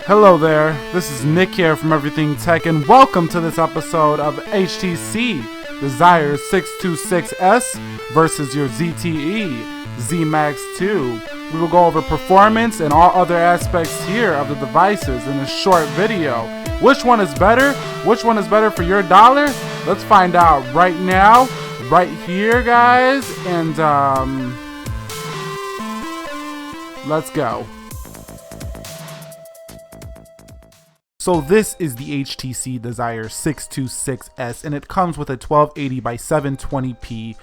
Hello there, this is Nick here from Everything Tech, and welcome to this episode of HTC Desire 626S versus your ZTE Zmax 2. We will go over performance and all other aspects here of the devices in this short video. Which one is better? Which one is better for your dollar? Let's find out right now, right here, guys, and let's go. So this is the HTC Desire 626S, and it comes with a 1280 by 720p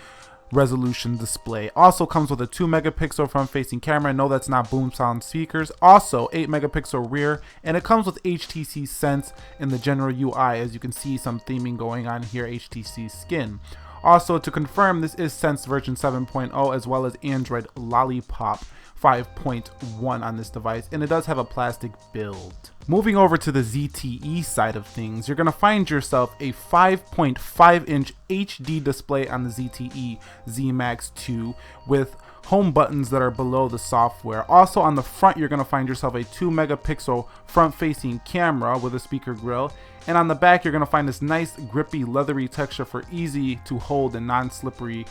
resolution display. Also comes with a 2 megapixel front facing camera. No, that's not boom sound speakers. Also 8 megapixel rear, and it comes with HTC Sense in the general UI. As you can see, some theming going on here, HTC Skin. Also, to confirm, this is Sense version 7.0 as well as Android Lollipop 5.1 on this device, and it does have a plastic build. Moving over to the ZTE side of things, you're going to find yourself a 5.5 inch HD display on the ZTE Zmax 2 with home buttons that are below the software. Also on the front, you're going to find yourself a 2 megapixel front facing camera with a speaker grill, and on the back you're going to find this nice grippy leathery texture for easy to hold and non-slippery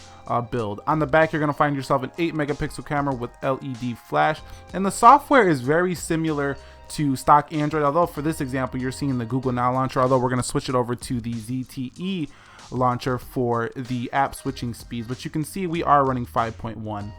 build. On the back you're going to find yourself an 8 megapixel camera with LED flash, and the software is very similar to stock Android, although for this example you're seeing the Google Now launcher, although we're going to switch it over to the ZTE launcher for the app switching speeds, but you can see we are running 5.1.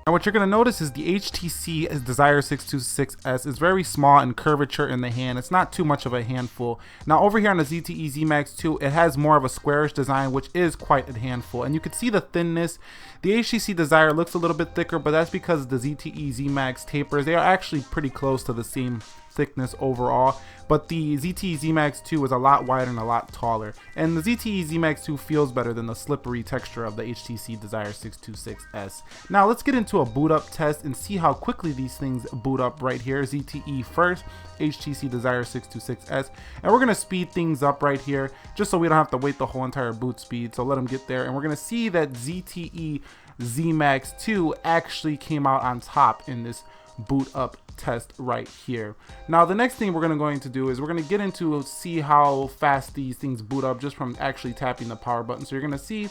Now what you're going to notice is the HTC Desire 626S is very small and curvature in the hand. It's not too much of a handful. Now over here on the ZTE Zmax 2, it has more of a squarish design, which is quite a handful. And you can see the thinness. The HTC Desire looks a little bit thicker, but that's because the ZTE Zmax tapers. They are actually pretty close to the same thickness overall, but the ZTE Zmax 2 is a lot wider and a lot taller, and the ZTE Zmax 2 feels better than the slippery texture of the HTC Desire 626S. Now let's get into a boot up test and see how quickly these things boot up right here. ZTE first, HTC Desire 626S, and we're going to speed things up right here just so we don't have to wait the whole entire boot speed, so let them get there, and we're going to see that ZTE Zmax 2 actually came out on top in this boot up test right here. Now the next thing we're going to do is we're going to get into see how fast these things boot up just from actually tapping the power button. So you're going to see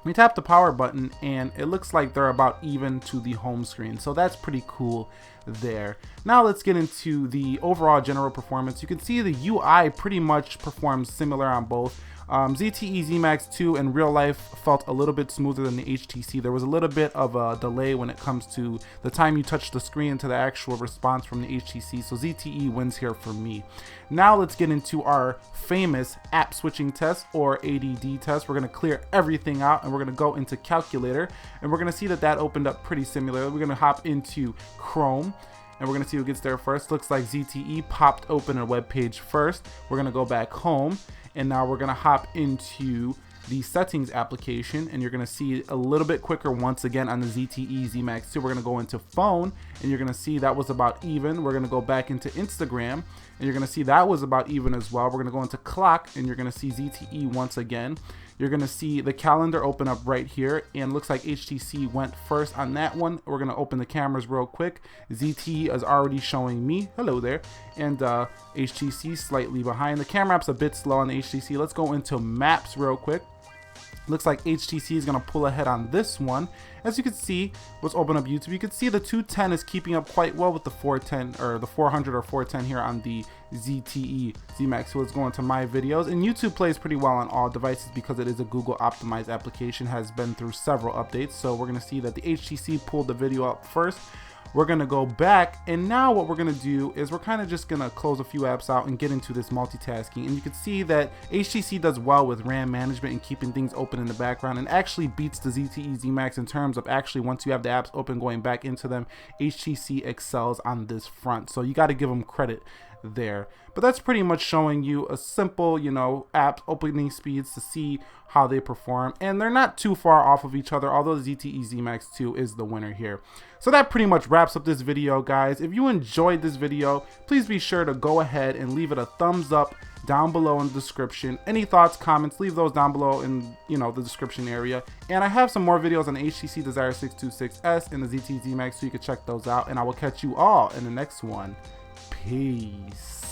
we tap the power button and it looks like they're about even to the home screen, so that's pretty cool there. Now let's get into the overall general performance. You can see the UI pretty much performs similar on both. ZTE Zmax 2 in real life felt a little bit smoother than the HTC. There was a little bit of a delay when it comes to the time you touch the screen to the actual response from the HTC, so ZTE wins here for me. Now let's get into our famous app switching test or ADD test. We're going to clear everything out and we're going to go into calculator, and we're going to see that that opened up pretty similar. We're going to hop into Chrome, and we're going to see who gets there first. Looks like ZTE popped open a web page first. We're going to go back home, and now we're going to hop into the settings application, and you're going to see a little bit quicker once again on the ZTE Zmax 2. We're going to go into phone, and you're going to see that was about even. We're going to go back into Instagram, and you're going to see that was about even as well. We're going to go into clock, and you're going to see ZTE once again. You're going to see the calendar open up right here, and looks like HTC went first on that one. We're going to open the cameras real quick. ZTE is already showing me, hello there, and HTC slightly behind. The camera app's a bit slow on the HTC. Let's go into maps real quick. Looks like HTC is going to pull ahead on this one. As you can see, let's open up YouTube. You can see the 210 is keeping up quite well with the 410 or the 400 or 410 here on the ZTE Zmax. So let's go into my videos, and YouTube plays pretty well on all devices because it is a Google optimized application, has been through several updates. So we're going to see that the HTC pulled the video up first. We're going to go back, and now what we're going to do is we're kind of just going to close a few apps out and get into this multitasking. And you can see that HTC does well with RAM management and keeping things open in the background, and actually beats the ZTE Zmax in terms of actually once you have the apps open going back into them. HTC excels on this front, so you got to give them credit there. But that's pretty much showing you a simple, app opening speeds to see how they perform, and they're not too far off of each other, although the ZTE Zmax 2 is the winner here. So that pretty much wraps up this video, guys. If you enjoyed this video, please be sure to go ahead and leave it a thumbs up down below in the description. Any thoughts, comments, leave those down below in the description area. And I have some more videos on the HTC Desire 626S and the ZTE Zmax, so you can check those out, and I will catch you all in the next one. Peace.